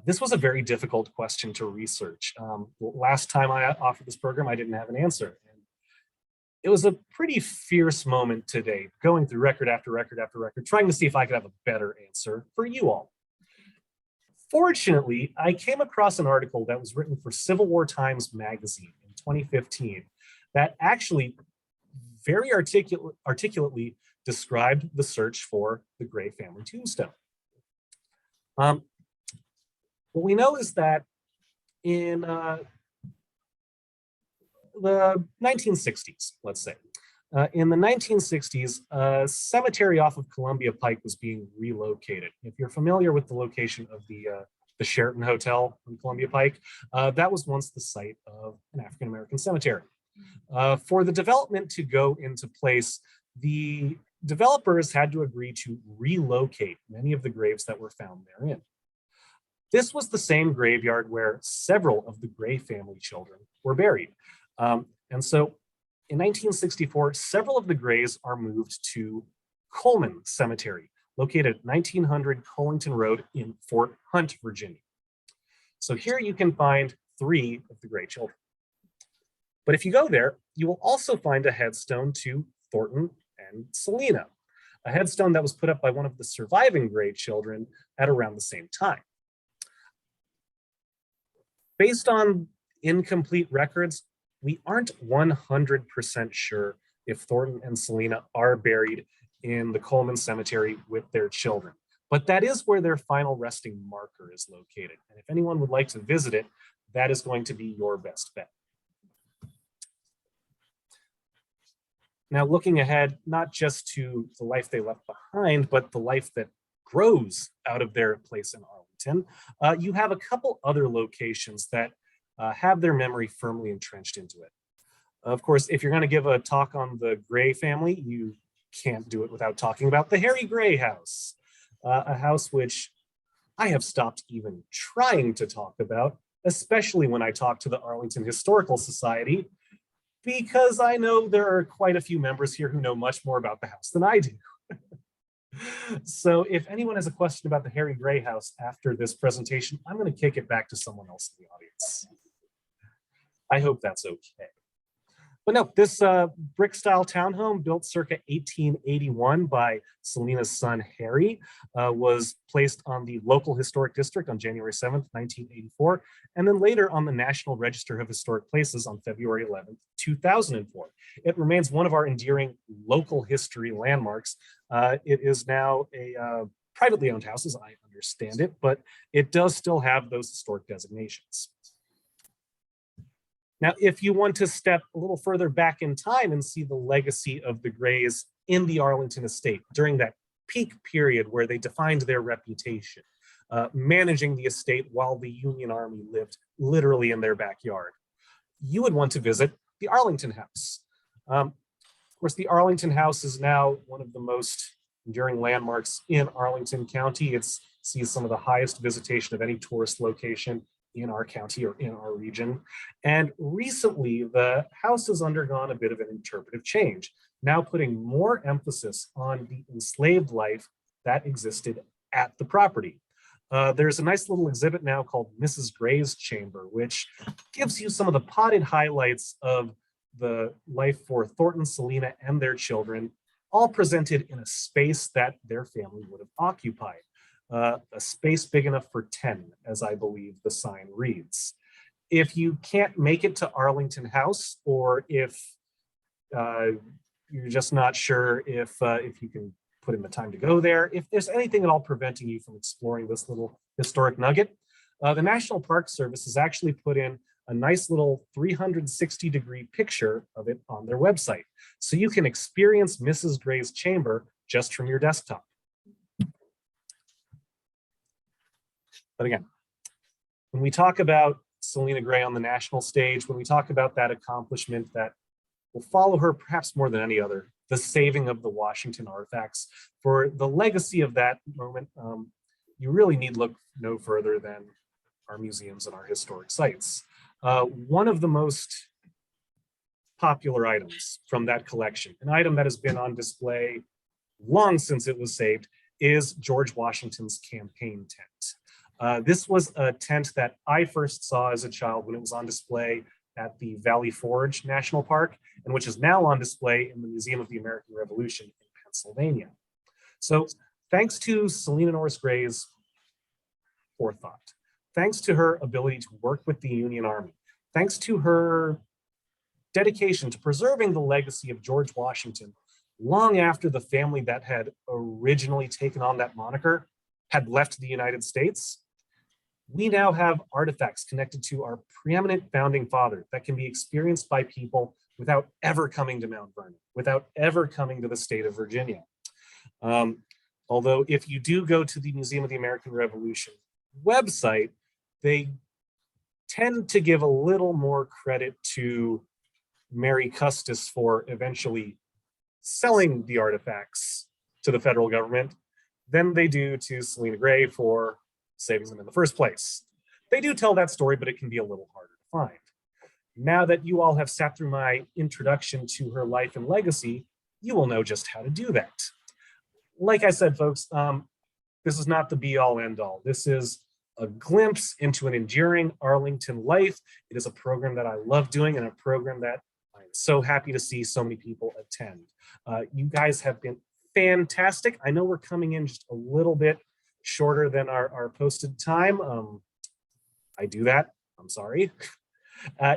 Speaker 3: This was a very difficult question to research. Last time I offered this program, I didn't have an answer. And it was a pretty fierce moment today, going through record after record after record, trying to see if I could have a better answer for you all. Fortunately, I came across an article that was written for Civil War Times magazine in 2015 that actually very articulately described the search for the Gray family tombstone. What we know is that in the 1960s, let's say, in the 1960s, a cemetery off of Columbia Pike was being relocated. If you're familiar with the location of the Sheraton Hotel on Columbia Pike, that was once the site of an African-American cemetery. For the development to go into place, the developers had to agree to relocate many of the graves that were found therein. This was the same graveyard where several of the Gray family children were buried. And so in 1964, several of the Grays are moved to Coleman Cemetery, located at 1900 Collington Road in Fort Hunt, Virginia. So here you can find 3 of the Gray children. But if you go there, you will also find a headstone to Thornton and Selina, a headstone that was put up by one of the surviving Gray children at around the same time. Based on incomplete records, we aren't 100% sure if Thornton and Selina are buried in the Coleman Cemetery with their children, but that is where their final resting marker is located. And if anyone would like to visit it, that is going to be your best bet. Now, looking ahead, not just to the life they left behind, but the life that grows out of their place in Arlington, you have a couple other locations that have their memory firmly entrenched into it. Of course, if you're going to give a talk on the Gray family, you can't do it without talking about the Harry Gray house, a house which I have stopped even trying to talk about, especially when I talk to the Arlington Historical Society, because I know there are quite a few members here who know much more about the house than I do. So if anyone has a question about the Harry Gray house after this presentation, I'm going to kick it back to someone else in the audience. I hope that's okay. But no, this brick-style townhome built circa 1881 by Selina's son, Harry, was placed on the local historic district on January 7th, 1984, and then later on the National Register of Historic Places on February 11th, 2004. It remains one of our endearing local history landmarks. It is now a privately owned house, as I understand it, but it does still have those historic designations. Now, if you want to step a little further back in time and see the legacy of the Grays in the Arlington estate during that peak period where they defined their reputation, managing the estate while the Union Army lived literally in their backyard, you would want to visit the Arlington House. Of course, the Arlington House is now one of the most enduring landmarks in Arlington County. It sees some of the highest visitation of any tourist location in our county or in our region. And recently, the house has undergone a bit of an interpretive change, now putting more emphasis on the enslaved life that existed at the property. There's a nice little exhibit now called Mrs. Gray's Chamber, which gives you some of the potted highlights of the life for Thornton, Selina, and their children, all presented in a space that their family would have occupied. A space big enough for 10, as I believe the sign reads. If you can't make it to Arlington House, or if you're just not sure if you can put in the time to go there, if there's anything at all preventing you from exploring this little historic nugget, the National Park Service has actually put in a nice little 360-degree picture of it on their website. So you can experience Mrs. Gray's chamber just from your desktop. But again, when we talk about Selina Gray on the national stage, when we talk about that accomplishment that will follow her perhaps more than any other, the saving of the Washington artifacts, for the legacy of that moment, you really need look no further than our museums and our historic sites. One of the most popular items from that collection, an item that has been on display long since it was saved, is George Washington's campaign tent. This was a tent that I first saw as a child when it was on display at the Valley Forge National Park, and which is now on display in the Museum of the American Revolution in Pennsylvania. So thanks to Selina Norris Gray's forethought, thanks to her ability to work with the Union Army, thanks to her dedication to preserving the legacy of George Washington long after the family that had originally taken on that moniker had left the United States, we now have artifacts connected to our preeminent founding father that can be experienced by people without ever coming to Mount Vernon, without ever coming to the state of Virginia. Although if you do go to the Museum of the American Revolution website, they tend to give a little more credit to Mary Custis for eventually selling the artifacts to the federal government than they do to Selina Gray for saving them in the first place. They do tell that story, but it can be a little harder to find. Now that you all have sat through my introduction to her life and legacy, you will know just how to do that. Like I said, folks, this is not the be-all, end-all. This is a glimpse into an enduring Arlington life. It is a program that I love doing and a program that I'm so happy to see so many people attend. You guys have been fantastic. I know we're coming in just a little bit shorter than our posted time. I do that, I'm sorry.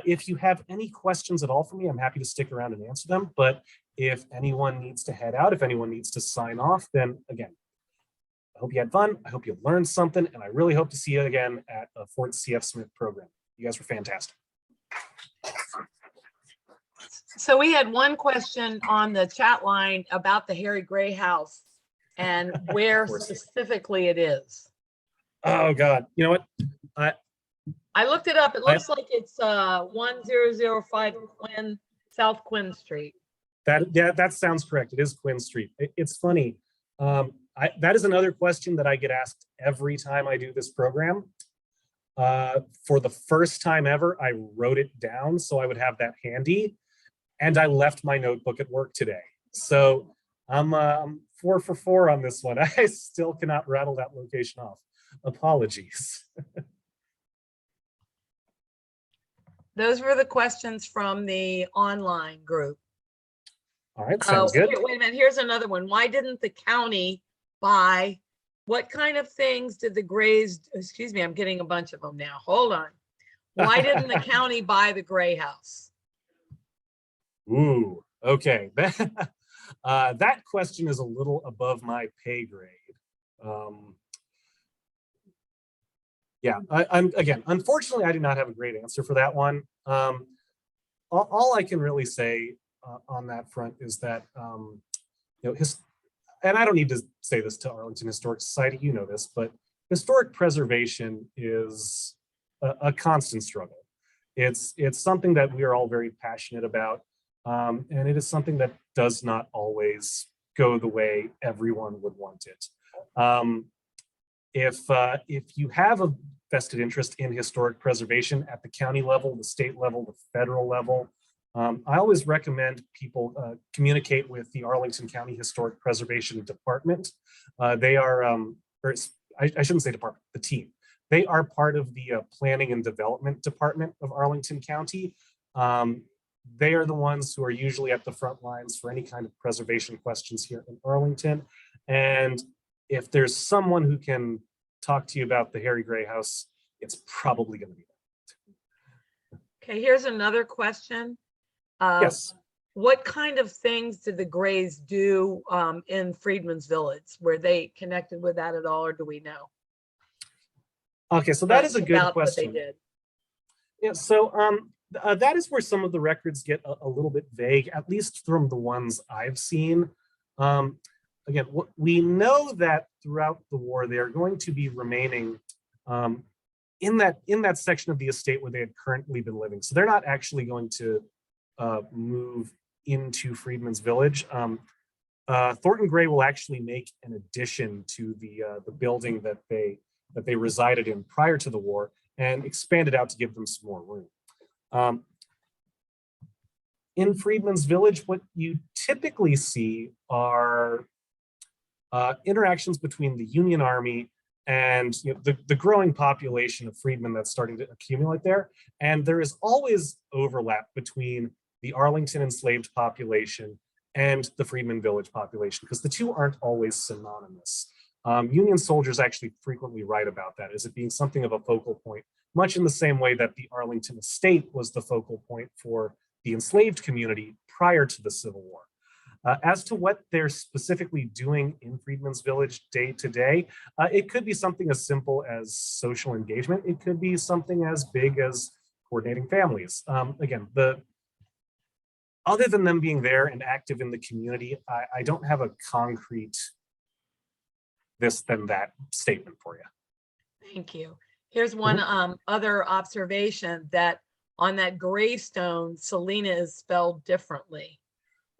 Speaker 3: If you have any questions at all for me, I'm happy to stick around and answer them. But if anyone needs to head out, if anyone needs to sign off, then again, I hope you had fun. I hope you learned something. And I really hope to see you again at the Fort C.F. Smith program. You guys were fantastic.
Speaker 1: So we had one question on the chat line about the Harry Gray house and where specifically it is.
Speaker 3: Oh God, you know what?
Speaker 1: I looked it up. It looks like it's 1005 Quinn, South Quinn Street.
Speaker 3: That sounds correct. It is Quinn Street. It's funny. That is another question that I get asked every time I do this program. For the first time ever, I wrote it down so I would have that handy, and I left my notebook at work today. So I'm 4 for 4 on this one. I still cannot rattle that location off. Apologies.
Speaker 1: Those were the questions from the online group.
Speaker 3: All right, sounds good.
Speaker 1: Wait a minute, here's another one. Why didn't the county buy, what kind of things did the Grays, excuse me, I'm getting a bunch of them now. Hold on. Why didn't the county buy the Gray house?
Speaker 3: Ooh, okay. That question is a little above my pay grade. Yeah, I'm again, unfortunately, I do not have a great answer for that one. All I can really say on that front is that, you know, and I don't need to say this to Arlington Historic Society, you know this, but historic preservation is a constant struggle. It's something that we are all very passionate about, and it is something that does not always go the way everyone would want it. If you have a vested interest in historic preservation at the county level, the state level, the federal level, I always recommend people communicate with the Arlington County Historic Preservation Department. They are, or I shouldn't say department, the team. They are part of the Planning and Development Department of Arlington County. They are the ones who are usually at the front lines for any kind of preservation questions here in Arlington. And if there's someone who can talk to you about the Harry Gray house, it's probably going to be them.
Speaker 1: Okay, here's another question.
Speaker 3: Yes.
Speaker 1: What kind of things did the Grays do in Freedman's Village? Were they connected with that at all, or do we know?
Speaker 3: Okay, so that is a good question.
Speaker 1: What they did.
Speaker 3: Yeah, so that is where some of the records get a little bit vague, at least from the ones I've seen. Again, we know that throughout the war, they are going to be remaining in that section of the estate where they had currently been living. So they're not actually going to move into Freedman's Village. Thornton Gray will actually make an addition to the building that they resided in prior to the war and expand it out to give them some more room. In Freedman's Village, what you typically see are interactions between the Union Army and the growing population of freedmen that's starting to accumulate there. And there is always overlap between the Arlington enslaved population and the Freedman Village population, because the two aren't always synonymous. Union soldiers actually frequently write about that as it being something of a focal point, much in the same way that the Arlington estate was the focal point for the enslaved community prior to the Civil War. As to what they're specifically doing in Freedman's Village day to day, it could be something as simple as social engagement. It could be something as big as coordinating families. Again, other than them being there and active in the community, I don't have a concrete this then that statement for you.
Speaker 1: Thank you. Here's one other observation, that on that gravestone, Selina is spelled differently.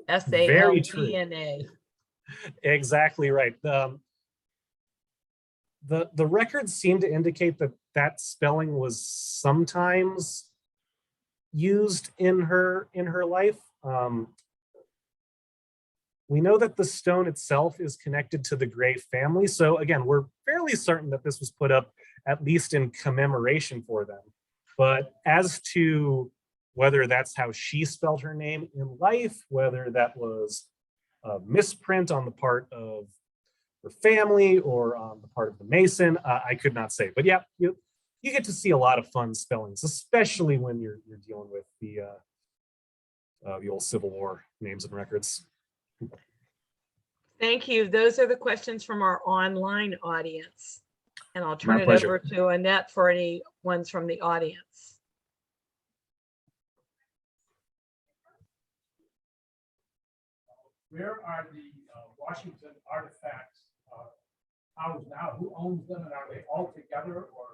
Speaker 1: S-A-L-E-N-A.
Speaker 3: Exactly right. The records seem to indicate that spelling was sometimes used in her life. We know that the stone itself is connected to the Gray family. So again, we're fairly certain that this was put up at least in commemoration for them. But as to whether that's how she spelled her name in life, whether that was a misprint on the part of her family or on the part of the Mason, I could not say. But yeah, you get to see a lot of fun spellings, especially when you're dealing with the old Civil War names and records.
Speaker 1: Thank you. Those are the questions from our online audience. And I'll turn
Speaker 3: My
Speaker 1: it
Speaker 3: pleasure.
Speaker 1: over to Annette for any ones from the audience.
Speaker 4: Where are the Washington artifacts housed now? Who owns them, and are they all together, or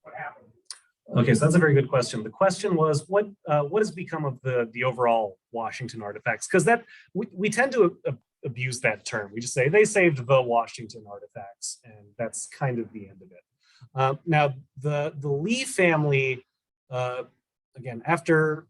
Speaker 4: what happened?
Speaker 3: Okay, so that's a very good question. The question was, what has become of the overall Washington artifacts? Because that we tend to abuse that term. We just say they saved the Washington artifacts, and that's kind of the end of it. Now, the Lee family, again, after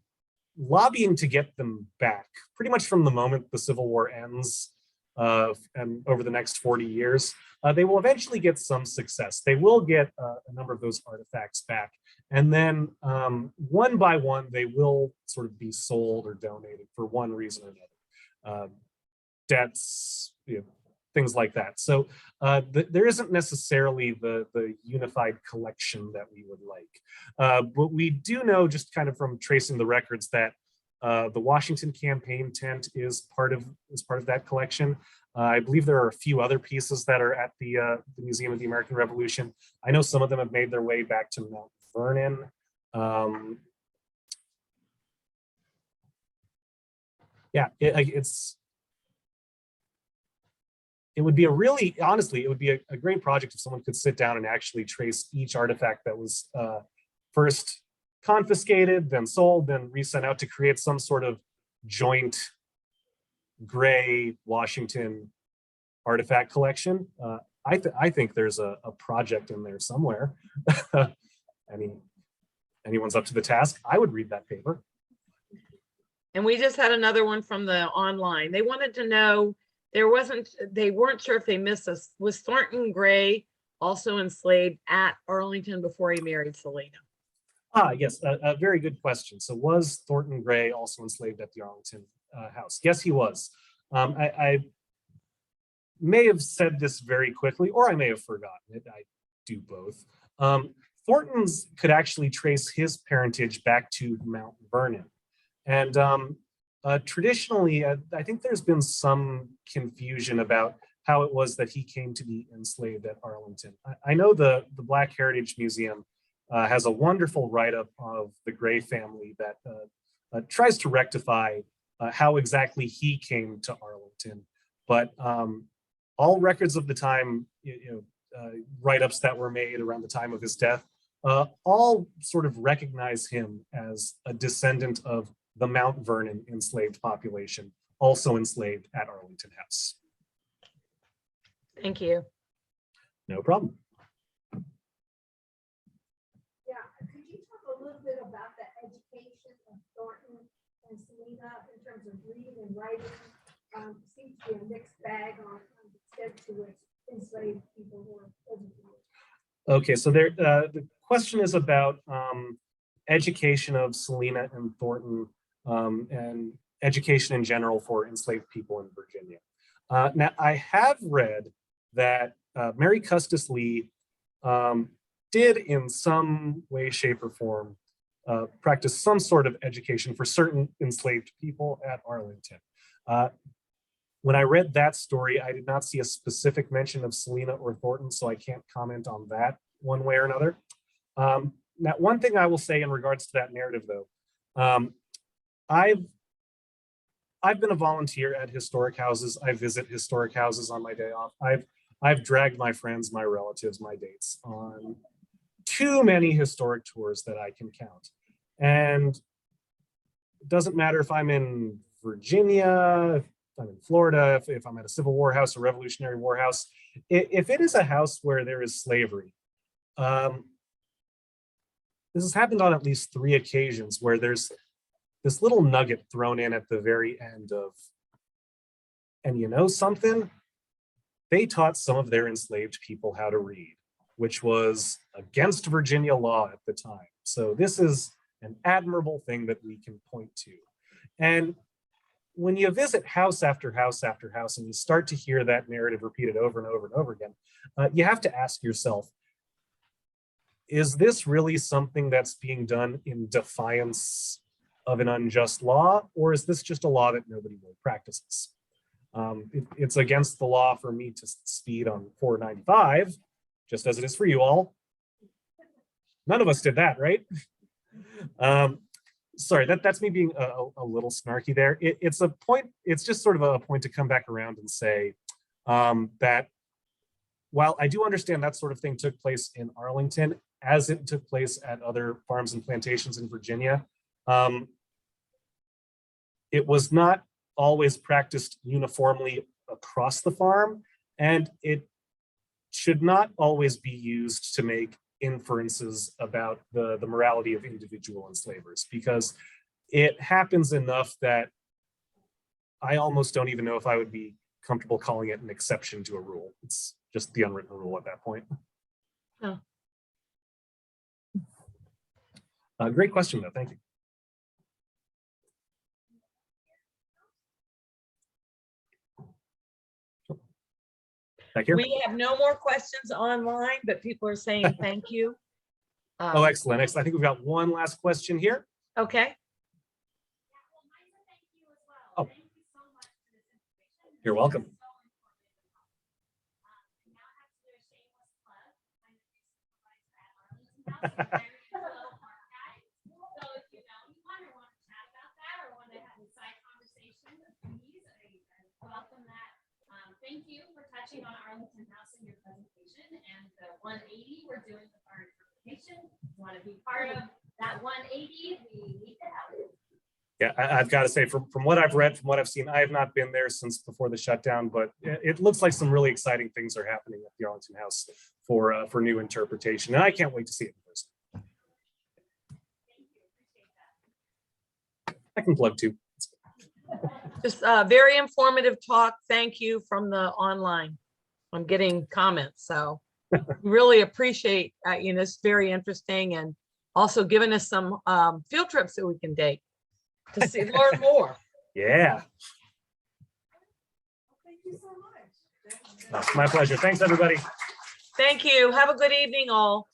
Speaker 3: lobbying to get them back, pretty much from the moment the Civil War ends, and over the next 40 years, they will eventually get some success. They will get a number of those artifacts back. And then one by one, they will sort of be sold or donated for one reason or another. Debts, things like that. So there isn't necessarily the unified collection that we would like. But we do know, just kind of from tracing the records, that the Washington campaign tent is part of that collection. I believe there are a few other pieces that are at the Museum of the American Revolution. I know some of them have made their way back to Mount Vernon. Yeah, it would be a really, honestly, it would be a great project if someone could sit down and actually trace each artifact that was first confiscated, then sold, then resent out to create some sort of joint Gray Washington artifact collection. I think there's a project in there somewhere. Anyone's up to the task, I would read that paper.
Speaker 1: And we just had another one from the online. They wanted to know, they weren't sure if they missed us. Was Thornton Gray also enslaved at Arlington before he married Selina?
Speaker 3: Yes, a very good question. So was Thornton Gray also enslaved at the Arlington house? Yes, he was. I may have said this very quickly, or I may have forgotten it. I do both. Thornton's could actually trace his parentage back to Mount Vernon. And traditionally, I think there's been some confusion about how it was that he came to be enslaved at Arlington. I know the Black Heritage Museum has a wonderful write-up of the Gray family that tries to rectify how exactly he came to Arlington. But all records of the time, write-ups that were made around the time of his death, all sort of recognize him as a descendant of the Mount Vernon enslaved population, also enslaved at Arlington House.
Speaker 1: Thank you.
Speaker 3: No problem.
Speaker 5: Yeah, could you talk a little bit about the education of Thornton and Selina in terms of reading and writing? Seems to be a mixed bag on the extent to which enslaved people were educated.
Speaker 3: Okay, so there, the question is about education of Selina and Thornton, and education in general for enslaved people in Virginia. Now, I have read that Mary Custis Lee did in some way, shape, or form practice some sort of education for certain enslaved people at Arlington. When I read that story, I did not see a specific mention of Selina or Thornton, so I can't comment on that one way or another. Now, one thing I will say in regards to that narrative, though, I've been a volunteer at historic houses. I visit historic houses on my day off. I've dragged my friends, my relatives, my dates on too many historic tours that I can count. And it doesn't matter if I'm in Virginia, if I'm in Florida, if I'm at a Civil War house, a Revolutionary War house, if it is a house where there is slavery, this has happened on at least 3 occasions where there's this little nugget thrown in at the very end of, and you know something? They taught some of their enslaved people how to read. which was against Virginia law at the time. So this is an admirable thing that we can point to. And when you visit house after house after house and you start to hear that narrative repeated over and over and over again, you have to ask yourself, is this really something that's being done in defiance of an unjust law, or is this just a law that nobody really practices? It's against the law for me to speed on 495, just as it is for you all. None of us did that, right? Sorry, that's me being a little snarky there. It's a point, it's just sort of a point to come back around and say that while I do understand that sort of thing took place in Arlington, as it took place at other farms and plantations in Virginia, it was not always practiced uniformly across the farm, and it should not always be used to make inferences about the morality of individual enslavers, because it happens enough that I almost don't even know if I would be comfortable calling it an exception to a rule. It's just the unwritten rule at that point.
Speaker 1: Oh.
Speaker 3: Great question, though. Thank you. Back here.
Speaker 1: We have no more questions online, but people are saying thank you.
Speaker 3: Oh, excellent. Excellent. I think we've got one last question here.
Speaker 1: Okay.
Speaker 3: Oh, you're welcome.
Speaker 6: Thank you for touching on Arlington House in your presentation, and the 180 we're doing with our interpretation. If you want to be part of that 180, we need to have it.
Speaker 3: Yeah, I've got to say, from what I've read, from what I've seen, I have not been there since before the shutdown, but it looks like some really exciting things are happening at the Arlington House for new interpretation, and I can't wait to see it in person. I can plug too.
Speaker 1: Just a very informative talk. Thank you from the online. I'm getting comments, so really appreciate, it's very interesting, and also giving us some field trips that we can take to see, learn more.
Speaker 3: Yeah.
Speaker 2: Thank you so much.
Speaker 3: My pleasure. Thanks, everybody.
Speaker 1: Thank you. Have a good evening, all.